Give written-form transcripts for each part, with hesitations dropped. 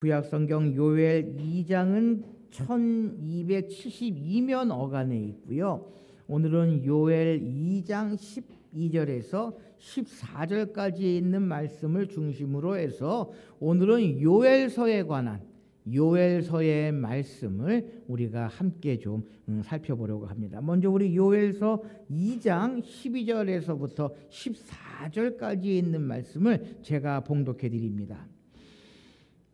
구약성경 요엘 2장은 1272면 어간에 있고요. 오늘은 요엘 2장 12절에서 14절까지 있는 말씀을 중심으로 해서 오늘은 요엘서에 관한 요엘서의 말씀을 우리가 함께 좀 살펴보려고 합니다. 먼저 우리 요엘서 2장 12절에서부터 14절까지 있는 말씀을 제가 봉독해 드립니다.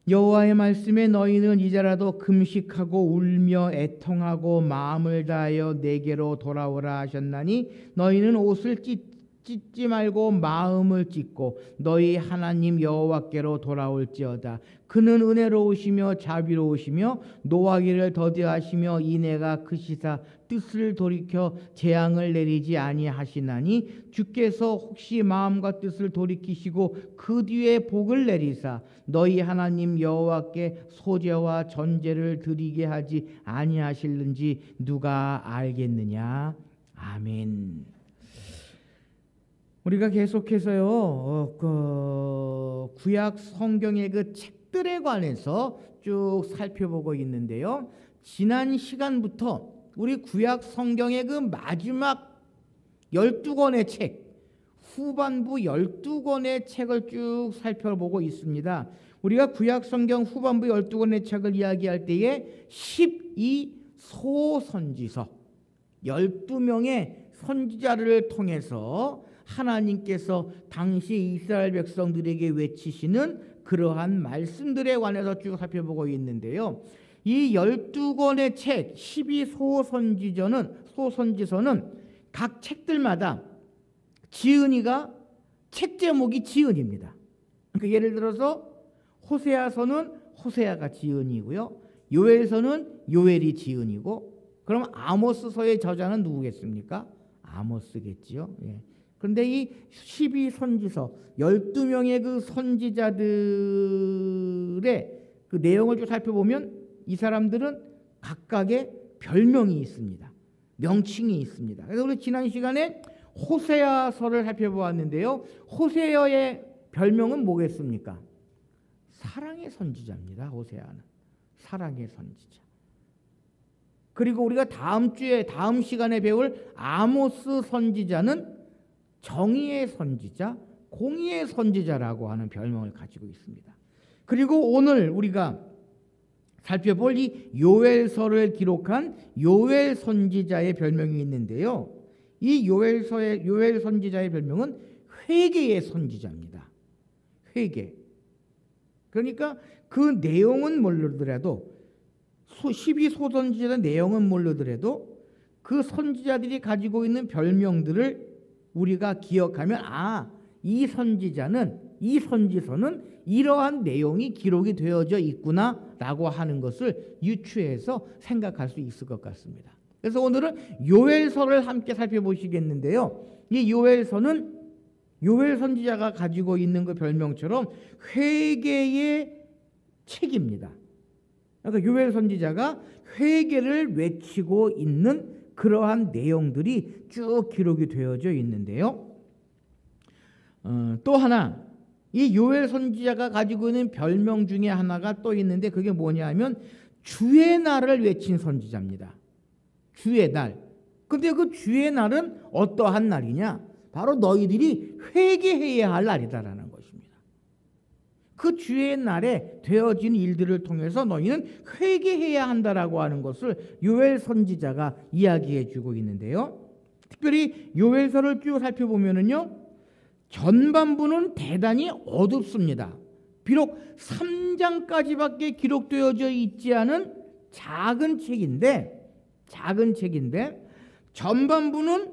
여호와의 말씀에 너희는 이제라도 금식하고 울며 애통하고 마음을 다하여 내게로 돌아오라 하셨나니 너희는 옷을 찢지 말고 마음을 찢고 너희 하나님 여호와께로 돌아올지어다. 그는 은혜로우시며 자비로우시며 노하기를 더디하시며 인애가 크시사 뜻을 돌이켜 재앙을 내리지 아니하시나니 주께서 혹시 마음과 뜻을 돌이키시고 그 뒤에 복을 내리사 너희 하나님 여호와께 소제와 전제를 드리게 하지 아니하실는지 누가 알겠느냐. 아멘. 우리가 계속해서요 구약 성경의 그 책들에 관해서 쭉 살펴보고 있는데요. 지난 시간부터 우리 구약 성경의 그 마지막 12권의 책, 후반부 12권의 책을 쭉 살펴보고 있습니다. 우리가 구약 성경 후반부 12권의 책을 이야기할 때에 12소선지서 12명의 선지자를 통해서 하나님께서 당시 이스라엘 백성들에게 외치시는 그러한 말씀들에 관해서 쭉 살펴보고 있는데요. 이 12권의 책 12소선지서는 각 책들마다 지은이가 책 제목이 지은입니다. 그러니까 예를 들어서 호세아서는 호세아가 지은이고요. 요엘서는 요엘이 지은이고, 그럼 아모스서의 저자는 누구겠습니까? 아모스겠지요. 예. 그런데 이 12선지서 12명의 그 선지자들의 그 내용을 좀 살펴보면 이 사람들은 각각의 별명이 있습니다. 명칭이 있습니다. 그래서 우리 지난 시간에 호세아서를 살펴보았는데요. 호세아의 별명은 뭐겠습니까? 사랑의 선지자입니다. 호세아는 사랑의 선지자. 그리고 우리가 다음 시간에 배울 아모스 선지자는 정의의 선지자, 공의의 선지자라고 하는 별명을 가지고 있습니다. 그리고 오늘 우리가 살펴볼 이 요엘서를 기록한 요엘 선지자의 별명이 있는데요. 이 요엘 선지자의 별명은 회개의 선지자입니다. 회개. 그러니까 그 내용은 모르더라도 12소선지자의 내용은 모르더라도 그 선지자들이 가지고 있는 별명들을 우리가 기억하면 이 선지자는 이 선지서는 이러한 내용이 기록이 되어져 있구나라고 하는 것을 유추해서 생각할 수 있을 것 같습니다. 그래서 오늘은 요엘서를 함께 살펴보시겠는데요. 이 요엘서는 요엘 선지자가 가지고 있는 그 별명처럼 회개의 책입니다. 그러니까 요엘 선지자가 회개를 외치고 있는 그러한 내용들이 쭉 기록이 되어져 있는데요. 또 하나 이 요엘 선지자가 가지고 있는 별명 중에 하나가 또 있는데 그게 뭐냐면 주의 날을 외친 선지자입니다. 주의 날. 근데 그 주의 날은 어떠한 날이냐? 바로 너희들이 회개해야 할 날이다라는 것입니다. 그 주의 날에 되어진 일들을 통해서 너희는 회개해야 한다라고 하는 것을 요엘 선지자가 이야기해 주고 있는데요. 특별히 요엘서를 쭉 살펴보면은요, 전반부는 대단히 어둡습니다. 비록 3장까지밖에 기록되어져 있지 않은 작은 책인데 전반부는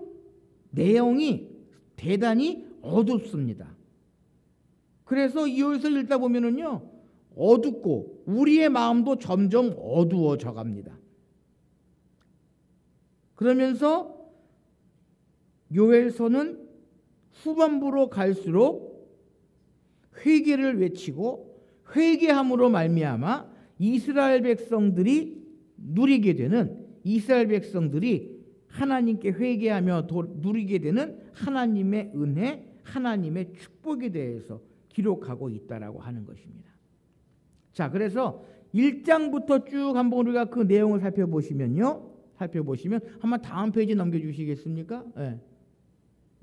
내용이 대단히 어둡습니다. 그래서 이 요엘서를 읽다 보면은요, 어둡고 우리의 마음도 점점 어두워져 갑니다. 그러면서 요엘서는 후반부로 갈수록 회개를 외치고 회개함으로 말미암아 이스라엘 백성들이 누리게 되는, 이스라엘 백성들이 하나님께 회개하며 누리게 되는 하나님의 은혜, 하나님의 축복에 대해서 기록하고 있다라고 하는 것입니다. 자, 그래서 1장부터 쭉 한번 우리가 그 내용을 살펴보시면 한번 다음 페이지 넘겨주시겠습니까? 예.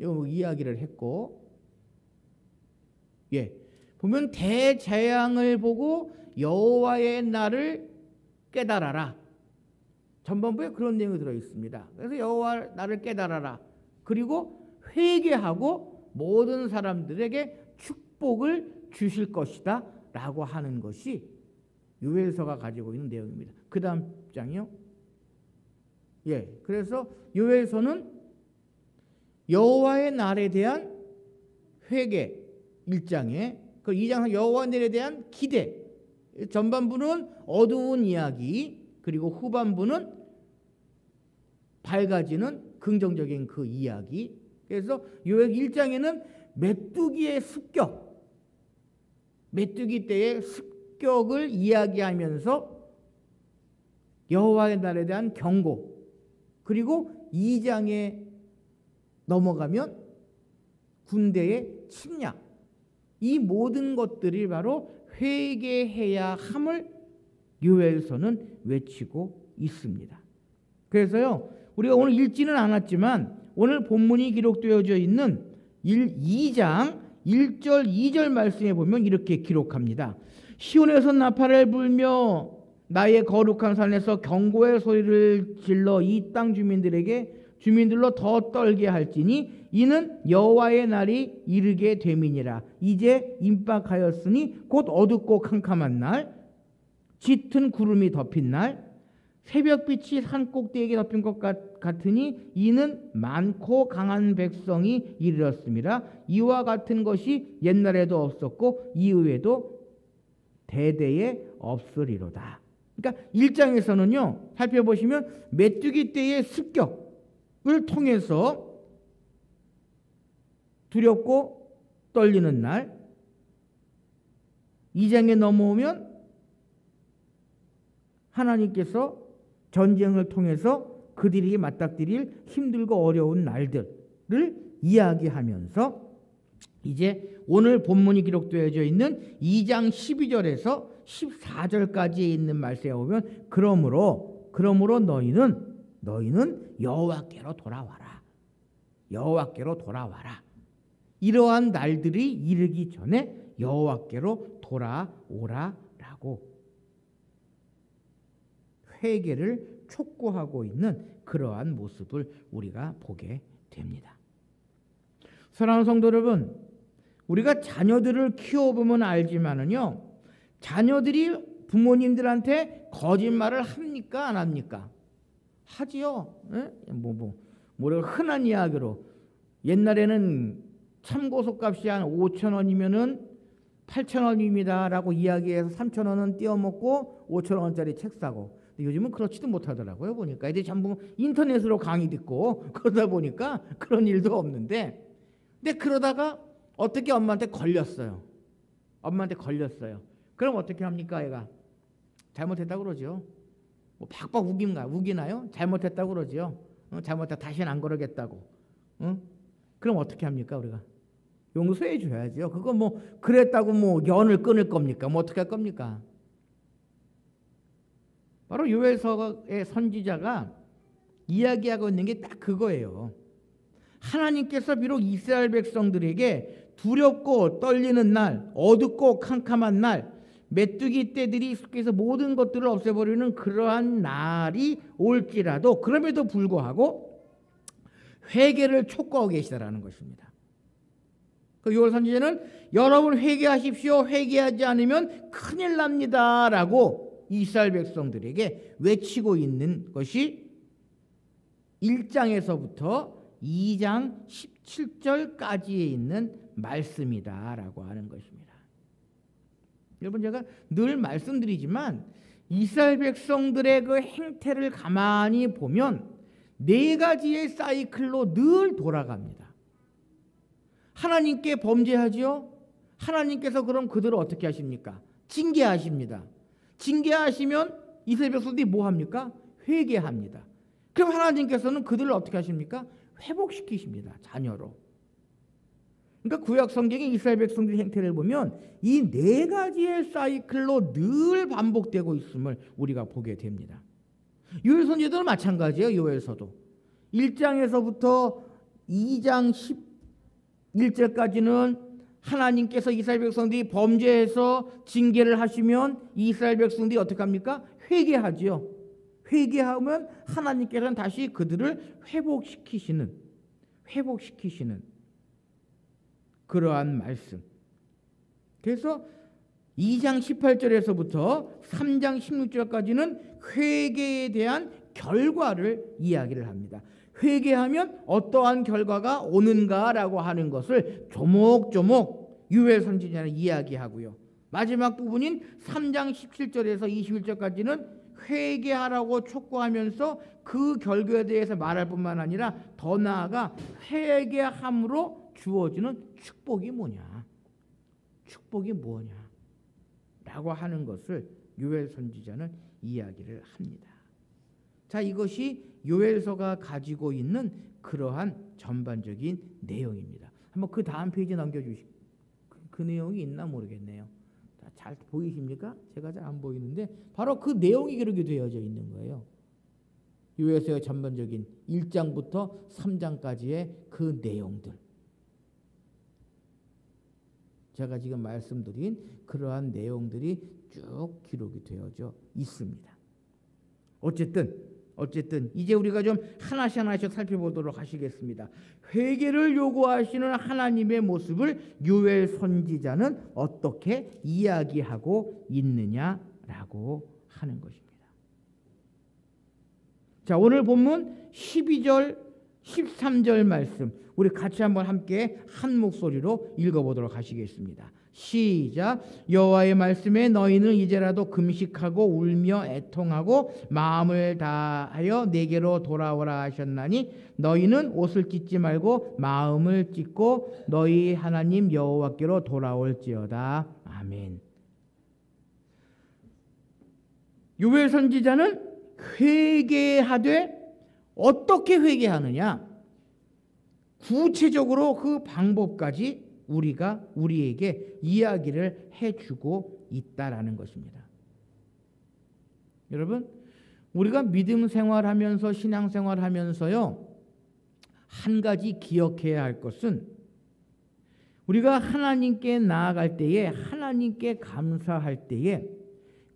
요 이야기를 했고, 예, 보면 대재앙을 보고 여호와의 날을 깨달아라. 전반부에 그런 내용이 들어 있습니다. 그래서 여호와 날을 깨달아라. 그리고 회개하고 모든 사람들에게 축복을 주실 것이다 라고 하는 것이 요엘서가 가지고 있는 내용입니다. 그 다음 장이요. 예, 그래서 요엘서는 여호와의 날에 대한 회개 1장에, 그 2장 여호와의 날에 대한 기대, 전반부는 어두운 이야기, 그리고 후반부는 밝아지는 긍정적인 그 이야기. 그래서 요엘 1장에는 메뚜기의 습격, 메뚜기 때의 습격을 이야기하면서 여호와의 날에 대한 경고, 그리고 2장에 넘어가면 군대의 침략, 이 모든 것들이 바로 회개해야 함을 요엘서는 외치고 있습니다. 그래서요, 우리가 오늘 읽지는 않았지만 오늘 본문이 기록되어져 있는 2장 1절 2절 말씀에 보면 이렇게 기록합니다. 시온에서 나팔을 불며 나의 거룩한 산에서 경고의 소리를 질러 이 땅 주민들로 더 떨게 할지니 이는 여호와의 날이 이르게 됨이니라. 이제 임박하였으니 곧 어둡고 캄캄한 날, 짙은 구름이 덮인 날, 새벽빛이 산 꼭대기에 덮인 것 같으니 이는 많고 강한 백성이 이르렀습니다. 이와 같은 것이 옛날에도 없었고 이후에도 대대에 없으리로다. 그러니까 1장에서는요, 살펴보시면 메뚜기 때의 습격을 통해서 두렵고 떨리는 날, 2장에 넘어오면 하나님께서 전쟁을 통해서 그들이 맞닥뜨릴 힘들고 어려운 날들을 이야기하면서 이제 오늘 본문이 기록되어져 있는 2장 12절에서 14절까지에 있는 말씀에 보면 그러므로 너희는 여호와께로 돌아와라. 여호와께로 돌아와라. 이러한 날들이 이르기 전에 여호와께로 돌아오라라고 회개를 촉구하고 있는 그러한 모습을 우리가 보게 됩니다. 사랑하는 성도 여러분, 우리가 자녀들을 키워보면 알지만은요, 자녀들이 부모님들한테 거짓말을 합니까? 안 합니까? 하지요. 예? 뭐라고 흔한 이야기로 옛날에는 참고소값이 한 5,000원이면은 8,000원입니다 라고 이야기해서 3,000원은 떼어먹고 5,000원짜리 책 사고, 요즘은 그렇지도 못하더라고요. 보니까 이제 전부 인터넷으로 강의 듣고 그러다 보니까 그런 일도 없는데, 근데 그러다가 어떻게 엄마한테 걸렸어요. 그럼 어떻게 합니까? 애가 잘못했다고 그러죠. 뭐 박박 우기나요? 잘못했다고 그러죠. 잘못했다 다시는 안 그러겠다고. 그럼 어떻게 합니까? 우리가 용서해 줘야죠. 그거 뭐 그랬다고 뭐 연을 끊을 겁니까? 뭐 어떻게 할 겁니까? 바로 요엘서의 선지자가 이야기하고 있는 게 딱 그거예요. 하나님께서 비록 이스라엘 백성들에게 두렵고 떨리는 날, 어둡고 캄캄한 날, 메뚜기 떼들이 속에서 모든 것들을 없애버리는 그러한 날이 올지라도 그럼에도 불구하고 회개를 촉구하고 계시다라는 것입니다. 그 요엘 선지자는 여러분 회개하십시오. 회개하지 않으면 큰일 납니다 라고 이스라엘 백성들에게 외치고 있는 것이 1장에서부터 2장 17절까지에 있는 말씀이다라고 하는 것입니다. 여러분, 제가 늘 말씀드리지만 이스라엘 백성들의 그 행태를 가만히 보면 네 가지의 사이클로 늘 돌아갑니다. 하나님께 범죄하지요. 하나님께서 그럼 그들을 어떻게 하십니까? 징계하십니다. 징계하시면 이스라엘 백성들이 뭐 합니까? 회개합니다. 그럼 하나님께서는 그들을 어떻게 하십니까? 회복시키십니다. 자녀로. 그러니까 구약 성경의 이스라엘 백성들의 행태를 보면 이 네 가지의 사이클로 늘 반복되고 있음을 우리가 보게 됩니다. 요엘 선지자도 마찬가지예요. 요엘서도 1장에서부터 2장 11절까지는 하나님께서 이스라엘 백성들이 범죄해서 징계를 하시면 이스라엘 백성들이 어떻게 합니까? 회개하지요. 회개하면 하나님께서는 다시 그들을 회복시키시는 그러한 말씀. 그래서 2장 18절에서부터 3장 16절까지는 회개에 대한 결과를 이야기를 합니다. 회개하면 어떠한 결과가 오는가라고 하는 것을 조목조목 요엘 선지자는 이야기하고요. 마지막 부분인 3장 17절에서 21절까지는 회개하라고 촉구하면서 그 결과에 대해서 말할 뿐만 아니라 더 나아가 회개함으로 주어지는 축복이 뭐냐, 축복이 뭐냐 라고 하는 것을 요엘 선지자는 이야기를 합니다. 자, 이것이 요엘서가 가지고 있는 그러한 전반적인 내용입니다. 한번 그 다음 페이지 넘겨주시고, 그 내용이 있나 모르겠네요. 잘 보이십니까? 제가 잘 안 보이는데 바로 그 내용이 그렇게 되어져 있는 거예요. 요엘서의 전반적인 1장부터 3장까지의 그 내용들, 제가 지금 말씀드린 그러한 내용들이 쭉 기록이 되어져 있습니다. 어쨌든 이제 우리가 좀 하나씩 살펴보도록 하시겠습니다. 회개를 요구하시는 하나님의 모습을 요엘 선지자는 어떻게 이야기하고 있느냐라고 하는 것입니다. 자, 오늘 본문 12절 13절 말씀 우리 같이 한번 함께 한 목소리로 읽어보도록 하시겠습니다. 시작. 여호와의 말씀에 너희는 이제라도 금식하고 울며 애통하고 마음을 다하여 내게로 돌아오라 하셨나니 너희는 옷을 찢지 말고 마음을 찢고 너희 하나님 여호와께로 돌아올지어다. 아멘. 요엘 선지자는 회개하되 어떻게 회개하느냐, 구체적으로 그 방법까지 우리에게 이야기를 해주고 있다라는 것입니다. 여러분, 우리가 믿음 생활하면서 신앙생활하면서요, 한 가지 기억해야 할 것은 우리가 하나님께 나아갈 때에, 하나님께 감사할 때에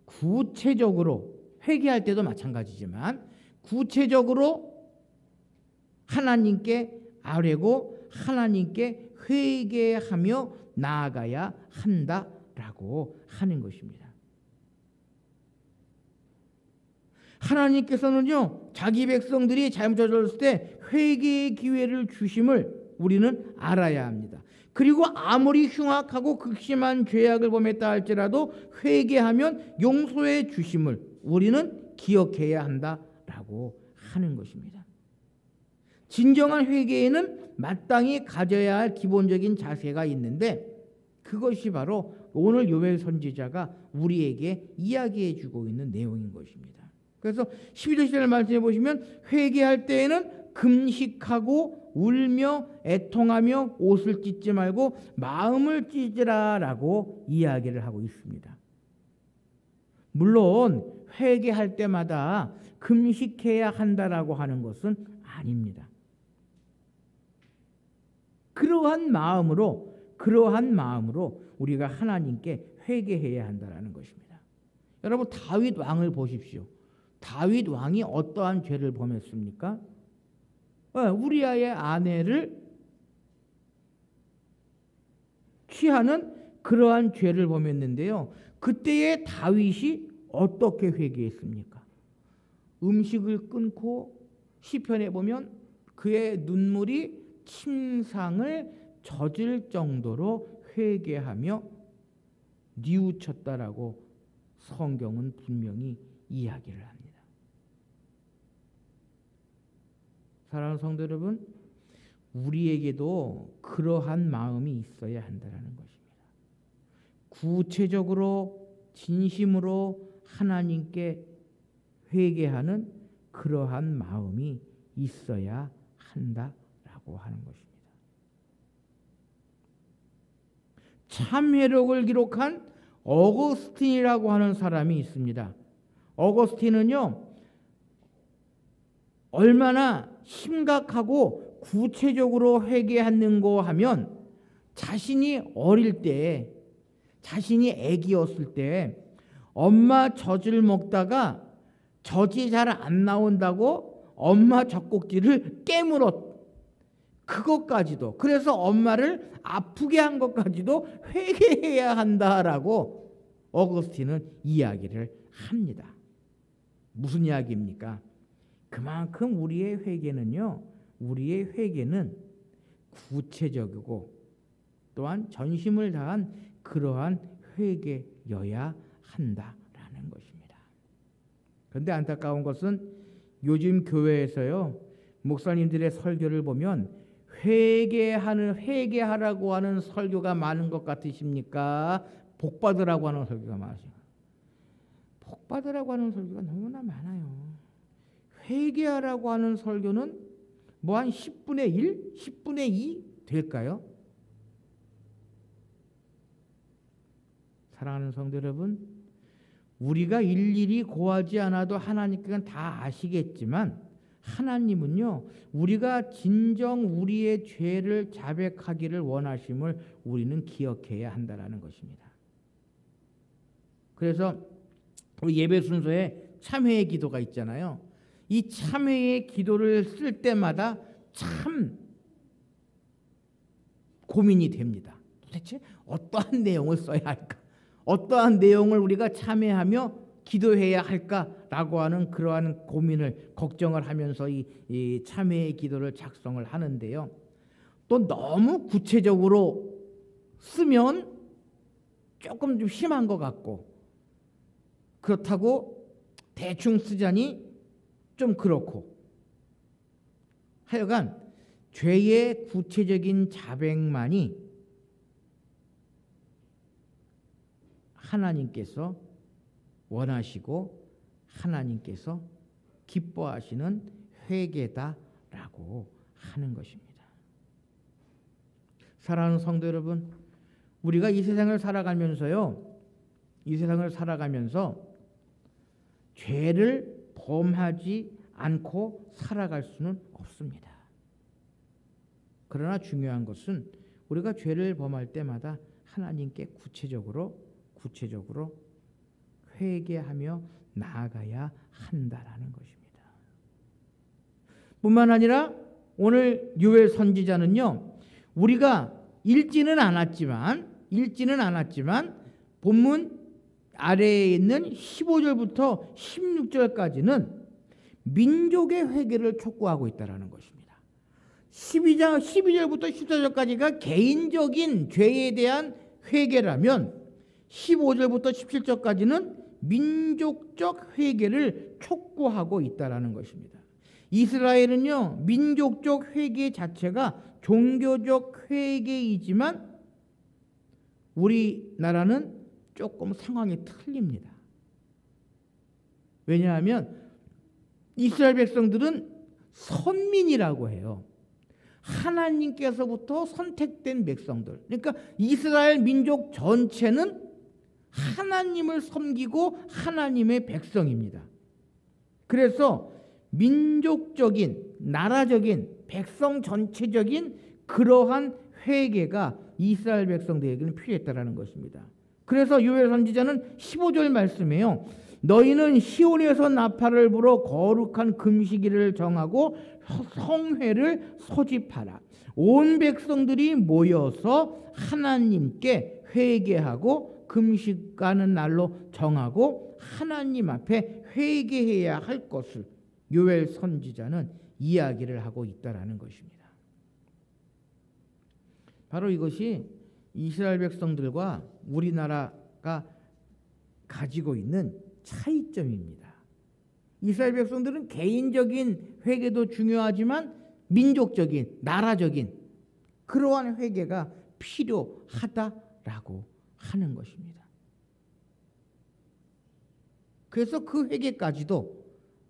구체적으로, 회개할 때도 마찬가지지만 구체적으로 하나님께 아뢰고 하나님께 회개하며 나아가야 한다라고 하는 것입니다. 하나님께서는요, 자기 백성들이 잘못 저질렀을 때 회개의 기회를 주심을 우리는 알아야 합니다. 그리고 아무리 흉악하고 극심한 죄악을 범했다 할지라도 회개하면 용서해 주심을 우리는 기억해야 한다라고 하는 것입니다. 진정한 회개에는 마땅히 가져야 할 기본적인 자세가 있는데 그것이 바로 오늘 요엘 선지자가 우리에게 이야기해 주고 있는 내용인 것입니다. 그래서 12절 10절 말씀해 보시면 회개할 때에는 금식하고 울며 애통하며 옷을 찢지 말고 마음을 찢으라라고 이야기를 하고 있습니다. 물론 회개할 때마다 금식해야 한다라고 하는 것은 아닙니다. 그러한 마음으로 우리가 하나님께 회개해야 한다라는 것입니다. 여러분, 다윗 왕을 보십시오. 다윗 왕이 어떠한 죄를 범했습니까? 우리아의 아내를 취하는 그러한 죄를 범했는데요. 그때의 다윗이 어떻게 회개했습니까? 음식을 끊고 시편에 보면 그의 눈물이 침상을 젖을 정도로 회개하며 뉘우쳤다라고 성경은 분명히 이야기를 합니다. 사랑하는 성도 여러분, 우리에게도 그러한 마음이 있어야 한다는 것입니다. 구체적으로 진심으로 하나님께 회개하는 그러한 마음이 있어야 한다라고 하는 것입니다. 참회록을 기록한 어거스틴이라고 하는 사람이 있습니다. 어거스틴은요, 얼마나 심각하고 구체적으로 회개하는가 하면 자신이 어릴 때, 자신이 아기였을 때 엄마 젖을 먹다가 젖이 잘 안 나온다고 엄마 젖꼭지를 깨물었. 그것까지도, 그래서 엄마를 아프게 한 것까지도 회개해야 한다라고 어거스틴은 이야기를 합니다. 무슨 이야기입니까? 그만큼 우리의 회개는 구체적이고 또한 전심을 다한 그러한 회개여야 한다라는 것입니다. 그런데 안타까운 것은 요즘 교회에서요, 목사님들의 설교를 보면 회개하라고 하는 설교가 많은 것 같으십니까? 복받으라고 하는 설교가 많으십니까? 복받으라고 하는 설교가 너무나 많아요. 회개하라고 하는 설교는 뭐 한 10분의 1, 10분의 2 될까요? 사랑하는 성도 여러분, 우리가 일일이 고하지 않아도 하나님께서는 다 아시겠지만 하나님은요, 우리가 진정 우리의 죄를 자백하기를 원하심을 우리는 기억해야 한다는 것입니다. 그래서 우리 예배 순서에 참회의 기도가 있잖아요. 이 참회의 기도를 쓸 때마다 참 고민이 됩니다. 도대체 어떠한 내용을 써야 할까? 어떠한 내용을 우리가 참회하며 기도해야 할까라고 하는 그러한 고민을, 걱정을 하면서 이 참회의 기도를 작성을 하는데요. 또 너무 구체적으로 쓰면 조금 좀 심한 것 같고, 그렇다고 대충 쓰자니 좀 그렇고, 하여간 죄의 구체적인 자백만이 하나님께서 원하시고 하나님께서 기뻐하시는 회개다라고 하는 것입니다. 사랑하는 성도 여러분, 우리가 이 세상을 살아가면서 죄를 범하지 않고 살아갈 수는 없습니다. 그러나 중요한 것은 우리가 죄를 범할 때마다 하나님께 구체적으로 회개하며 나아가야 한다라는 것입니다. 뿐만 아니라 오늘 요엘 선지자는요, 우리가 읽지는 않았지만 본문 아래에 있는 15절부터 16절까지는 민족의 회개를 촉구하고 있다는 것입니다. 12절부터 14절까지가 개인적인 죄에 대한 회개라면 15절부터 17절까지는 민족적 회개를 촉구하고 있다는 것입니다. 이스라엘은요, 민족적 회개 자체가 종교적 회개이지만 우리나라는 조금 상황이 틀립니다. 왜냐하면 이스라엘 백성들은 선민이라고 해요. 하나님께서부터 선택된 백성들. 그러니까 이스라엘 민족 전체는 하나님을 섬기고 하나님의 백성입니다. 그래서 민족적인, 나라적인, 백성 전체적인 그러한 회개가 이스라엘 백성들에게는 필요했다라는 것입니다. 그래서 요엘 선지자는 15절 말씀에요, 너희는 시온에서 나팔을 불어 거룩한 금식일을 정하고 성회를 소집하라. 온 백성들이 모여서 하나님께 회개하고 금식하는 날로 정하고 하나님 앞에 회개해야 할 것을 요엘 선지자는 이야기를 하고 있다라는 것입니다. 바로 이것이 이스라엘 백성들과 우리나라가 가지고 있는 차이점입니다. 이스라엘 백성들은 개인적인 회개도 중요하지만 민족적인, 나라적인 그러한 회개가 필요하다라고 하는 것입니다. 그래서 그 회개까지도,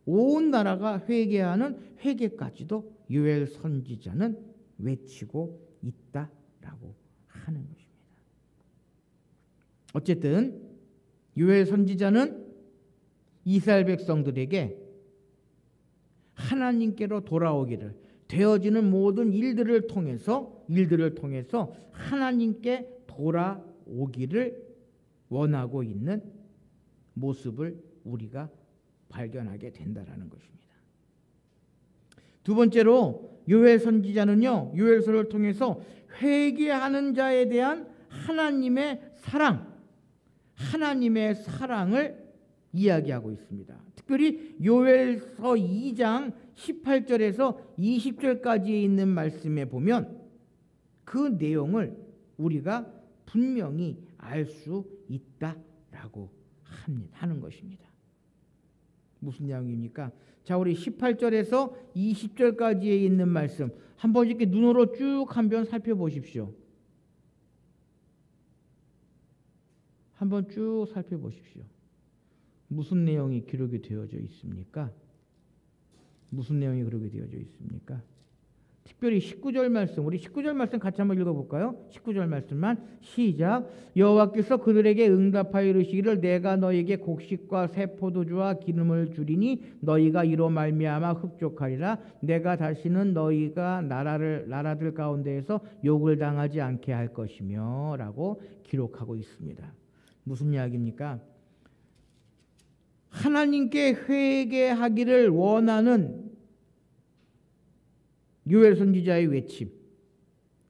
온 나라가 회개하는 회개까지도 요엘 선지자는 외치고 있다라고 하는 것입니다. 어쨌든 요엘 선지자는 이스라엘 백성들에게 하나님께로 돌아오기를, 되어지는 모든 일들을 통해서 하나님께 돌아오기를 원하고 있는 모습을 우리가 발견하게 된다라는 것입니다. 두 번째로 요엘 선지자는요, 요엘서를 통해서 회개하는 자에 대한 하나님의 사랑을 이야기하고 있습니다. 특별히 요엘서 2장 18절에서 20절까지에 있는 말씀에 보면 그 내용을 우리가 분명히 알 수 있다라고 하는 것입니다. 무슨 내용입니까? 자, 우리 18절에서 20절까지에 있는 말씀 한번 이렇게 눈으로 쭉 한번 살펴보십시오. 한번 쭉 살펴보십시오. 무슨 내용이 기록이 되어져 있습니까? 무슨 내용이 기록이 되어져 있습니까? 특별히 19절 말씀, 우리 19절 말씀 같이 한번 읽어볼까요? 19절 말씀만 시작. 여호와께서 그들에게 응답하여 이르시기를 내가 너희에게 곡식과 새 포도주와 기름을 주리니 너희가 이로 말미암아 흡족하리라. 내가 다시는 너희가 나라들 가운데에서 욕을 당하지 않게 할 것이며 라고 기록하고 있습니다. 무슨 이야기입니까? 하나님께 회개하기를 원하는 요엘 선지자의 외침,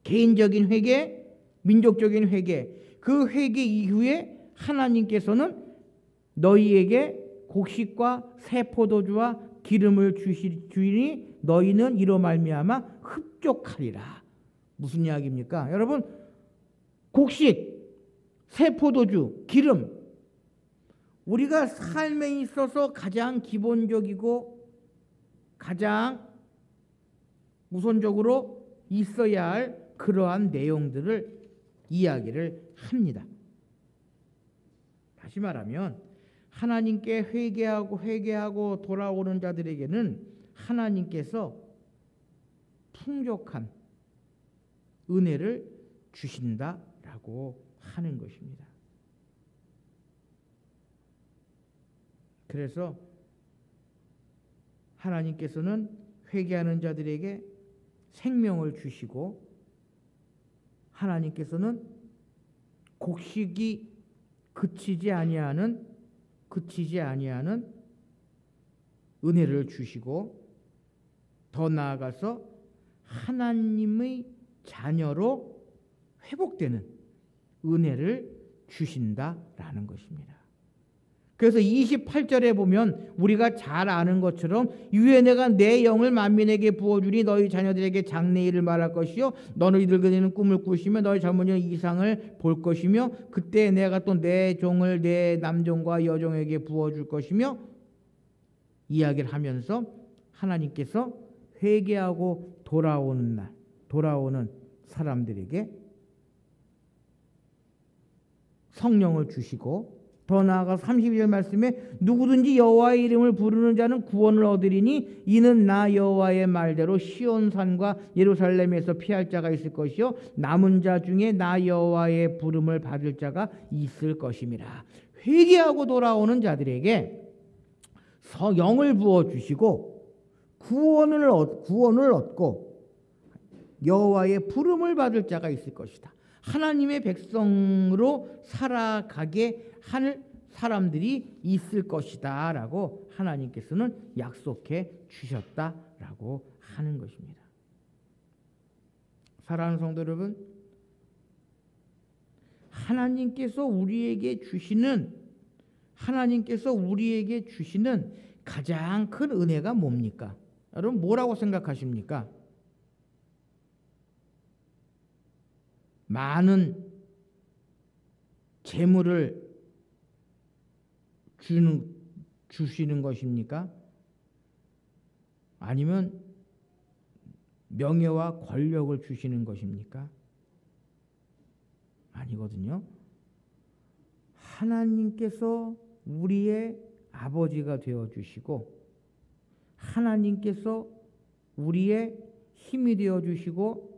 개인적인 회개, 민족적인 회개, 그 회개 이후에 하나님께서는 너희에게 곡식과 새 포도주와 기름을 주시니 너희는 이로 말미암아 흡족하리라. 무슨 이야기입니까? 여러분, 곡식, 새 포도주, 기름, 우리가 삶에 있어서 가장 기본적이고 가장 우선적으로 있어야 할 그러한 내용들을 이야기를 합니다. 다시 말하면 하나님께 회개하고 돌아오는 자들에게는 하나님께서 풍족한 은혜를 주신다라고 하는 것입니다. 그래서 하나님께서는 회개하는 자들에게 생명을 주시고 하나님께서는 곡식이 그치지 아니하는 은혜를 주시고 더 나아가서 하나님의 자녀로 회복되는 은혜를 주신다라는 것입니다. 그래서 28절에 보면 우리가 잘 아는 것처럼 이후에 내가 내 영을 만민에게 부어주니 너희 자녀들에게 장래일을 말할 것이요 너희들 그대는 꿈을 꾸시며 너희 자손이 이상을 볼 것이며 그때 내가 또 내 종을 내 남종과 여종에게 부어줄 것이며 이야기를 하면서 하나님께서 회개하고 돌아오는 사람들에게 성령을 주시고 더 나아가 32절 말씀에 누구든지 여호와의 이름을 부르는 자는 구원을 얻으리니 이는 나 여호와의 말대로 시온산과 예루살렘에서 피할 자가 있을 것이요 남은 자 중에 나 여호와의 부름을 받을 자가 있을 것임이라. 회개하고 돌아오는 자들에게 영을 부어주시고 구원을 얻고 여호와의 부름을 받을 자가 있을 것이다. 하나님의 백성으로 살아가게 할 사람들이 있을 것이다 라고 하나님께서는 약속해 주셨다라고 하는 것입니다. 사랑하는 성도 여러분, 하나님께서 우리에게 주시는 가장 큰 은혜가 뭡니까? 여러분 뭐라고 생각하십니까? 많은 재물을 주시는 것입니까? 아니면 명예와 권력을 주시는 것입니까? 아니거든요. 하나님께서 우리의 아버지가 되어주시고 하나님께서 우리의 힘이 되어주시고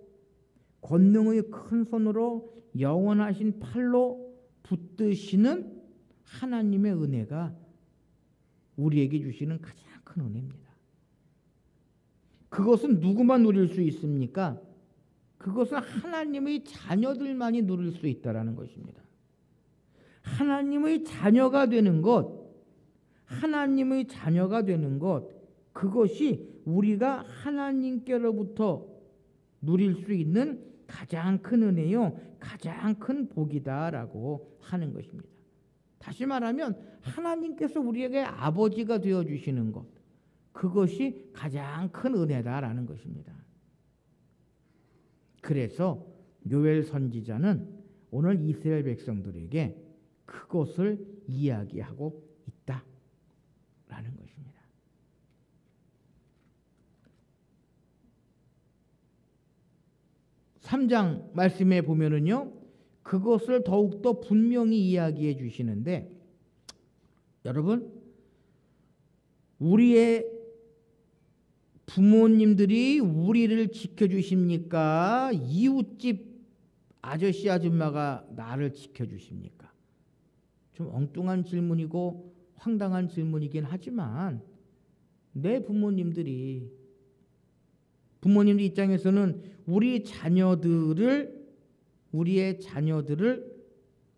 권능의 큰 손으로 영원하신 팔로 붙드시는 하나님의 은혜가 우리에게 주시는 가장 큰 은혜입니다. 그것은 누구만 누릴 수 있습니까? 그것은 하나님의 자녀들만이 누릴 수 있다라는 것입니다. 하나님의 자녀가 되는 것, 하나님의 자녀가 되는 것, 그것이 우리가 하나님께로부터 누릴 수 있는 가장 큰 은혜요, 가장 큰 복이다라고 하는 것입니다. 다시 말하면 하나님께서 우리에게 아버지가 되어주시는 것, 그것이 가장 큰 은혜다라는 것입니다. 그래서 요엘 선지자는 오늘 이스라엘 백성들에게 그것을 이야기하고 있다라는 것입니다. 3장 말씀에 보면은요, 그것을 더욱더 분명히 이야기해 주시는데, 여러분, 우리의 부모님들이 우리를 지켜주십니까? 이웃집 아저씨 아줌마가 나를 지켜주십니까? 좀 엉뚱한 질문이고 황당한 질문이긴 하지만 내 부모님들 입장에서는 우리의 자녀들을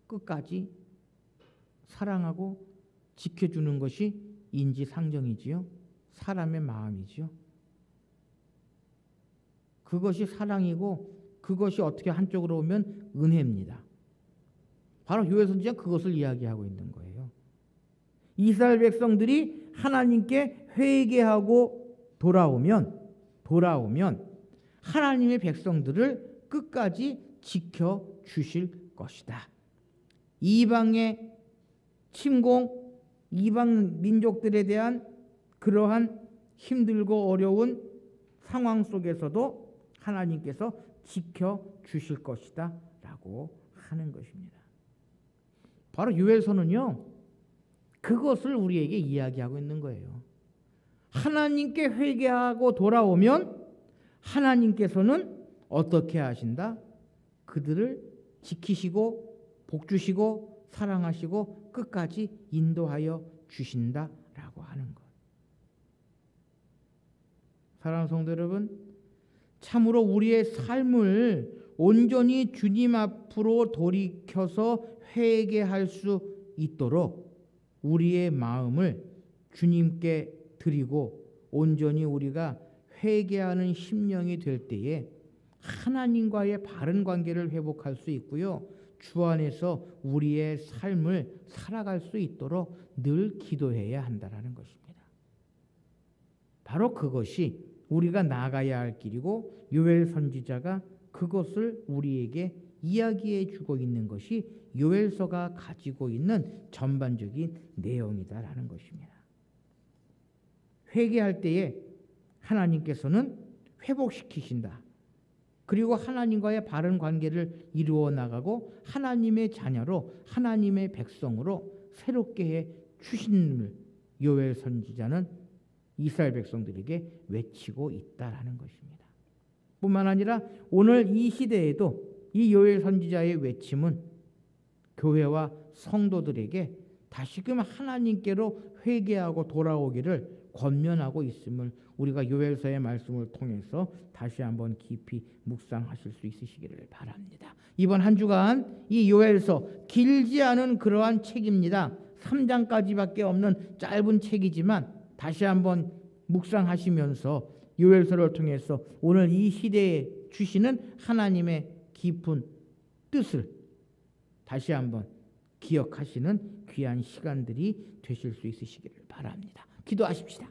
끝까지 사랑하고 지켜주는 것이 인지상정이지요. 사람의 마음이지요. 그것이 사랑이고 그것이 어떻게 한쪽으로 오면 은혜입니다. 바로 요엘 선지자가 그것을 이야기하고 있는 거예요. 이스라엘 백성들이 하나님께 회개하고 돌아오면 하나님의 백성들을 끝까지 지켜주실 것이다. 이방의 침공, 이방 민족들에 대한 그러한 힘들고 어려운 상황 속에서도 하나님께서 지켜주실 것이다 라고 하는 것입니다. 바로 요엘서는요, 그것을 우리에게 이야기하고 있는 거예요. 하나님께 회개하고 돌아오면 하나님께서는 어떻게 하신다? 그들을 지키시고 복주시고 사랑하시고 끝까지 인도하여 주신다라고 하는 것. 사랑하는 성도 여러분, 참으로 우리의 삶을 온전히 주님 앞으로 돌이켜서 회개할 수 있도록 우리의 마음을 주님께 드리고 온전히 우리가 회개하는 심령이 될 때에 하나님과의 바른 관계를 회복할 수 있고요, 주 안에서 우리의 삶을 살아갈 수 있도록 늘 기도해야 한다는 것입니다. 바로 그것이 우리가 나아가야 할 길이고, 요엘 선지자가 그것을 우리에게 이야기해 주고 있는 것이 요엘서가 가지고 있는 전반적인 내용이다라는 것입니다. 회개할 때에 하나님께서는 회복시키신다. 그리고 하나님과의 바른 관계를 이루어 나가고 하나님의 자녀로, 하나님의 백성으로 새롭게 해 주심을 요엘 선지자는 이스라엘 백성들에게 외치고 있다라는 것입니다. 뿐만 아니라 오늘 이 시대에도 이 요엘 선지자의 외침은 교회와 성도들에게 다시금 하나님께로 회개하고 돌아오기를 권면하고 있음을 우리가 요엘서의 말씀을 통해서 다시 한번 깊이 묵상하실 수 있으시기를 바랍니다. 이번 한 주간 이 요엘서 길지 않은 그러한 책입니다. 3장까지밖에 없는 짧은 책이지만 다시 한번 묵상하시면서 요엘서를 통해서 오늘 이 시대에 주시는 하나님의 깊은 뜻을 다시 한번 기억하시는 귀한 시간들이 되실 수 있으시기를 바랍니다. 기도하십시다.